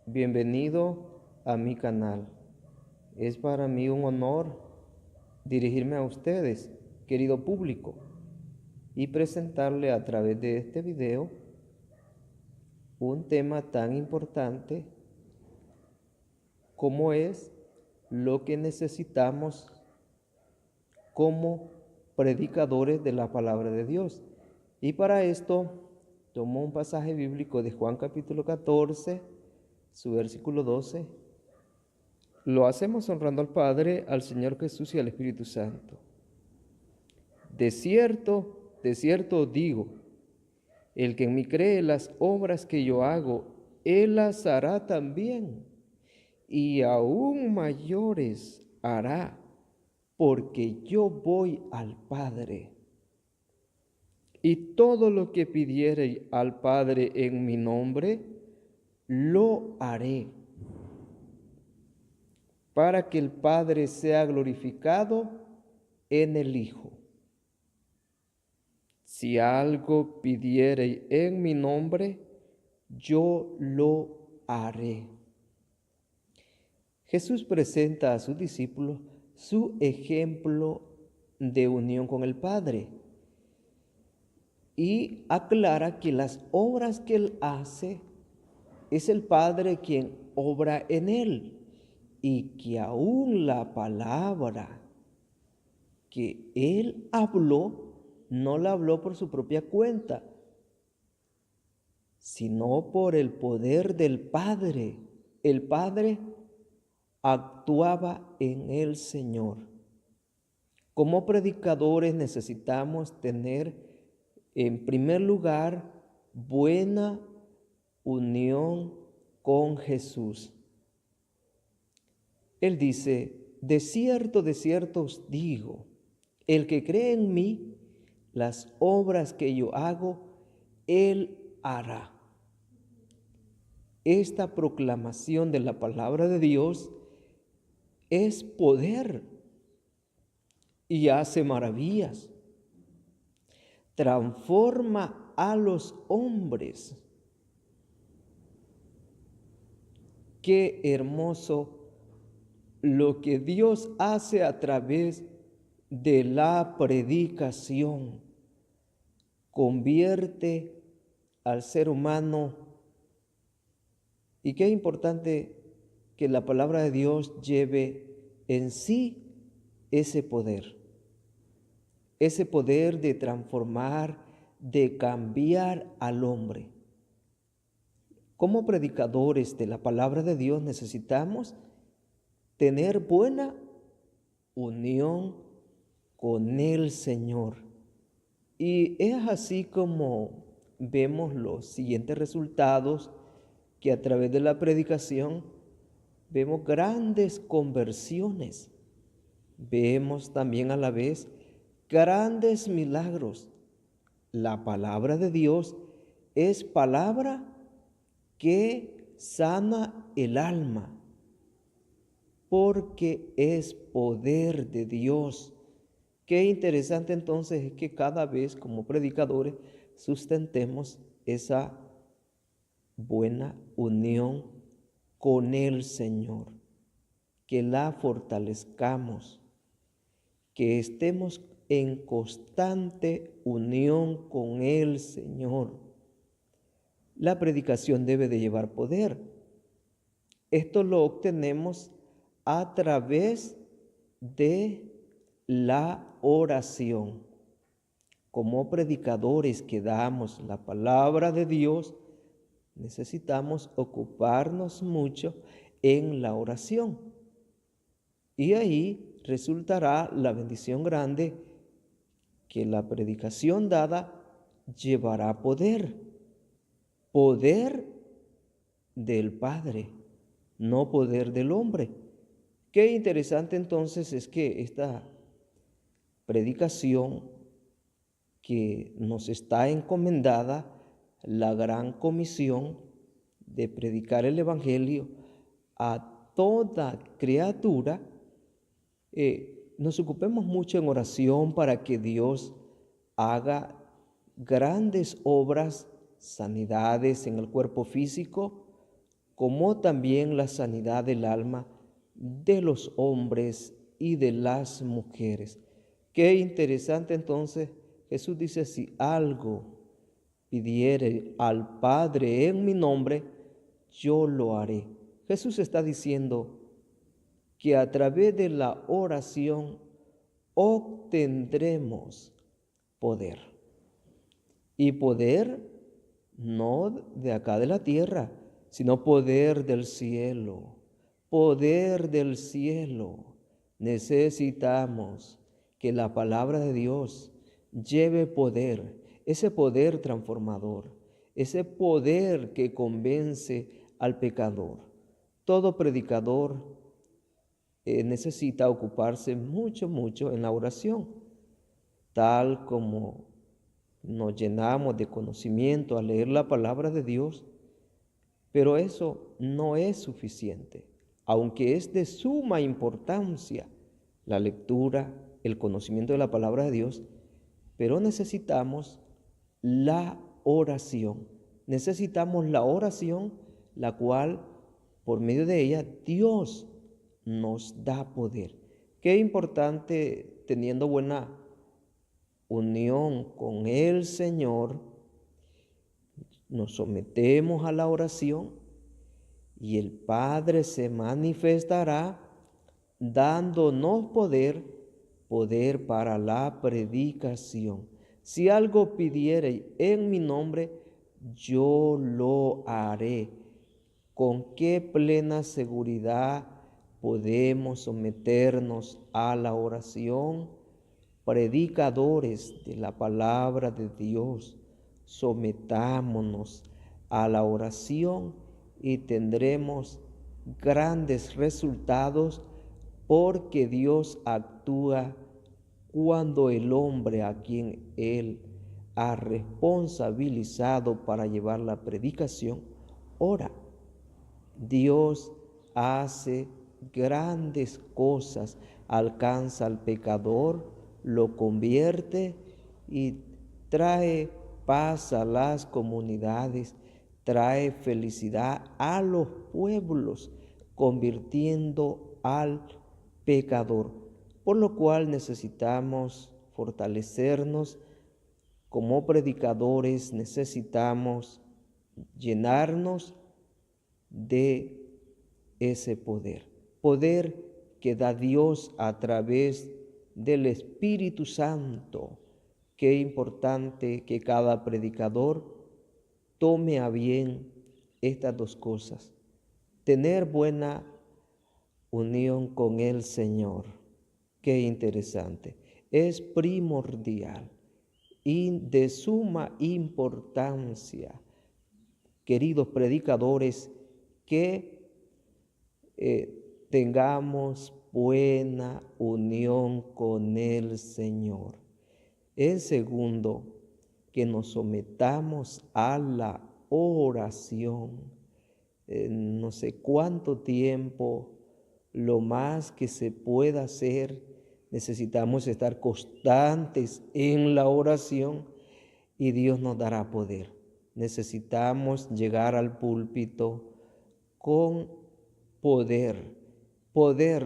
Bienvenido a mi canal. Es para mí un honor dirigirme a ustedes, querido público, y presentarle a través de este video un tema tan importante como es lo que necesitamos como predicadores de la palabra de Dios. Y para esto tomo un pasaje bíblico de Juan capítulo 14, su versículo 12. Lo hacemos honrando al Padre, al Señor Jesús y al Espíritu Santo. De cierto os digo, el que en mí cree las obras que yo hago, él las hará también, y aún mayores hará, porque yo voy al Padre. Y todo lo que pidiere al Padre en mi nombre, lo haré, para que el Padre sea glorificado en el Hijo. Si algo pidiere en mi nombre, yo lo haré. Jesús presenta a sus discípulos su ejemplo de unión con el Padre y aclara que las obras que Él hace es el Padre quien obra en Él y que aún la palabra que Él habló no la habló por su propia cuenta, sino por el poder del Padre. El Padre actuaba en el Señor. Como predicadores necesitamos tener, en primer lugar, buena unión con Jesús. Él dice, de cierto os digo, el que cree en mí, las obras que yo hago, él hará. Esta proclamación de la palabra de Dios es poder y hace maravillas. Transforma a los hombres. Qué hermoso lo que Dios hace a través de la predicación. Convierte al ser humano. Y qué importante que la palabra de Dios lleve en sí ese poder de transformar, de cambiar al hombre. Como predicadores de la palabra de Dios necesitamos tener buena unión con el Señor. Y es así como vemos los siguientes resultados, que a través de la predicación vemos grandes conversiones. Vemos también a la vez grandes milagros. La palabra de Dios es palabra que sana el alma, porque es poder de Dios. Qué interesante entonces es que cada vez como predicadores sustentemos esa buena unión con el Señor, que la fortalezcamos, que estemos en constante unión con el Señor. La predicación debe de llevar poder. Esto lo obtenemos a través de la oración. Como predicadores que damos la palabra de Dios, necesitamos ocuparnos mucho en la oración. Y ahí resultará la bendición grande que la predicación dada llevará poder. Poder del Padre, no poder del hombre. Qué interesante entonces es que esta predicación que nos está encomendada, la gran comisión de predicar el Evangelio a toda criatura, nos ocupemos mucho en oración para que Dios haga grandes obras, sanidades en el cuerpo físico, como también la sanidad del alma de los hombres y de las mujeres. Qué interesante entonces, Jesús dice, si algo pidiere al Padre en mi nombre, yo lo haré. Jesús está diciendo que a través de la oración obtendremos poder. Y poder no de acá de la tierra, sino poder del cielo. Poder del cielo. Necesitamos que la palabra de Dios lleve poder, ese poder transformador, ese poder que convence al pecador. Todo predicador necesita ocuparse mucho en la oración, tal como nos llenamos de conocimiento al leer la palabra de Dios, pero eso no es suficiente, aunque es de suma importancia la lectura, el conocimiento de la palabra de Dios, pero necesitamos la oración. Necesitamos la oración, la cual, por medio de ella, Dios nos da poder. Qué importante, teniendo buena unión con el Señor, nos sometemos a la oración y el Padre se manifestará dándonos poder para la predicación. Si algo pidiere en mi nombre, yo lo haré. ¿Con qué plena seguridad podemos someternos a la oración? Predicadores de la palabra de Dios, sometámonos a la oración y tendremos grandes resultados, porque Dios actúa cuando el hombre a quien Él ha responsabilizado para llevar la predicación ora. Dios hace grandes cosas, alcanza al pecador, lo convierte y trae paz a las comunidades, trae felicidad a los pueblos, convirtiendo al pecador, por lo cual necesitamos fortalecernos como predicadores, necesitamos llenarnos de ese poder que da Dios a través del Espíritu Santo. Qué importante que cada predicador tome a bien estas dos cosas: tener buena unión con el Señor. Qué interesante. Es primordial y de suma importancia, queridos predicadores, que tengamos buena unión con el Señor. En segundo, que nos sometamos a la oración. No sé cuánto tiempo, lo más que se pueda hacer, necesitamos estar constantes en la oración y Dios nos dará poder. Necesitamos llegar al púlpito con poder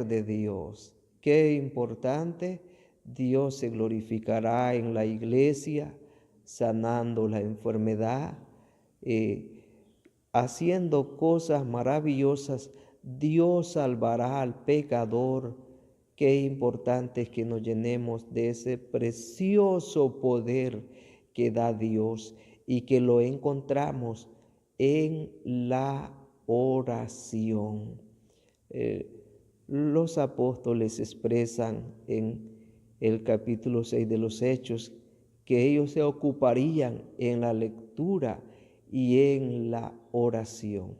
de Dios. Qué importante. Dios se glorificará en la iglesia, sanando la enfermedad, haciendo cosas maravillosas. Dios salvará al pecador. Qué importante es que nos llenemos de ese precioso poder que da Dios y que lo encontramos en la oración. Los apóstoles expresan en el capítulo 6 de los Hechos que ellos se ocuparían en la lectura y en la oración.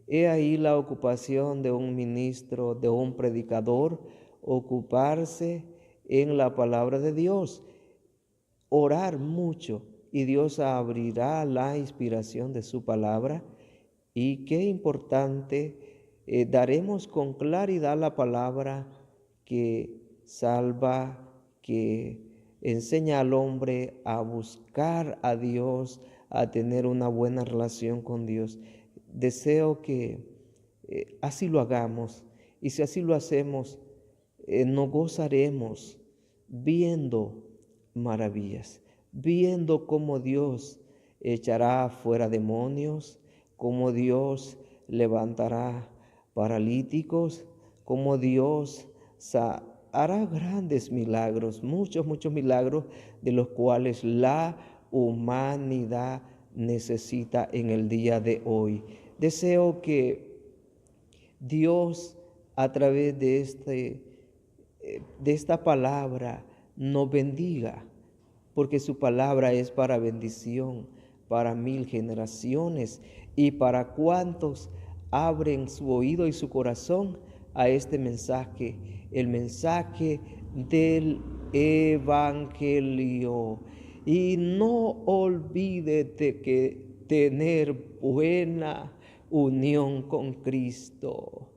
He ahí la ocupación de un ministro, de un predicador: ocuparse en la palabra de Dios, orar mucho, y Dios abrirá la inspiración de su palabra. Y qué importante, daremos con claridad la palabra que salva, que enseña al hombre a buscar a Dios, a tener una buena relación con Dios. deseo que así lo hagamos. Y si así lo hacemos, nos gozaremos viendo maravillas, viendo cómo Dios echará fuera demonios, cómo Dios levantará paralíticos, cómo Dios hará grandes milagros, muchos milagros de los cuales la humanidad necesita en el día de hoy. Deseo que Dios, a través de esta palabra, nos bendiga, porque su palabra es para bendición, para 1000 generaciones y para cuantos abren su oído y su corazón a este mensaje, el mensaje del Evangelio. Y no olvides de que tener buena unión con Cristo.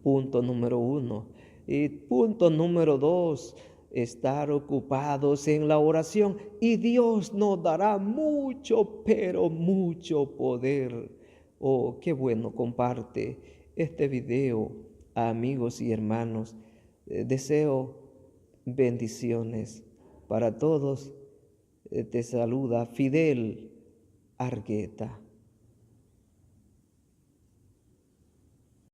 Punto número 1. Y punto número 2, estar ocupados en la oración. Y Dios nos dará mucho, pero mucho poder. Oh, qué bueno, comparte este video a amigos y hermanos. Deseo bendiciones para todos. Te saluda Fidel Argueta.